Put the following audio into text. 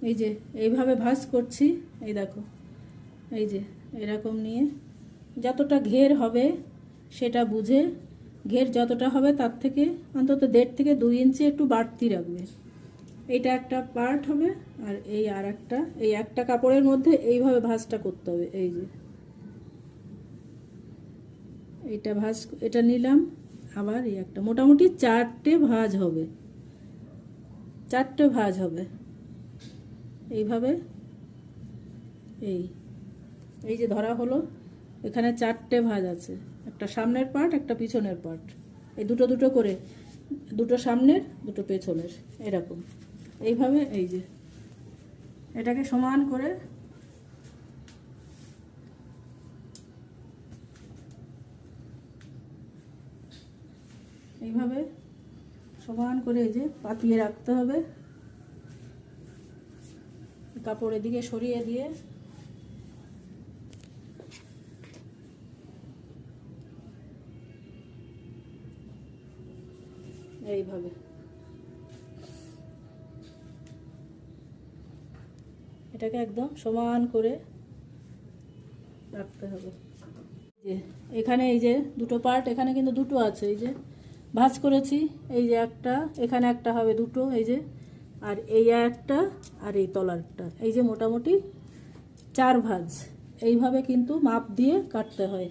এই যে এইভাবে ভাঁজ করছি, এই দেখো, এই যে এরকম নিয়ে যতটা ঘের হবে সেটা বুঝে, ঘের যতটা হবে তার থেকে অন্তত 1.5 থেকে 2 ইঞ্চি একটু বাড়তি রাখবে। এইটা একটা পার্ট হবে, আর এই আর একটা, এই একটা কাপড়ের মধ্যে এইভাবে ভাঁজটা করতে হবে। এই যে এইটা ভাঁজ, এটা নিলাম, আবার এই একটা, মোটামুটি 4টে ভাঁজ হবে, 4টে ভাঁজ হবে এইভাবে। এই এই যে ধরা হলো, এখানে 4টে ভাঁজ আছে, একটা সামনের পার্ট, একটা পিছনের পার্ট, এই দুটো দুটো করে, দুটো সামনের দুটো পেছনের, এরকম এইভাবে। এই যে এটাকে সমান করে এইভাবে সমান করে এই যে পাতিয়ে রাখতে হবে, কাপড়ের দিকে সরিয়ে দিয়ে এইভাবে এটাকে একদম সমান করে রাখতে হবে। যে এখানে এই যে দুটো পার্ট, এখানে কিন্তু দুটো আছে, এই যে ভাঁজ করেছি, এই যে একটা, এখানে একটা হবে দুটো, এই যে, আর এই একটা, আর এই তলারটা, এই যে মোটামুটি 4 ভাঁজ। এইভাবে কিন্তু মাপ দিয়ে কাটতে হয়।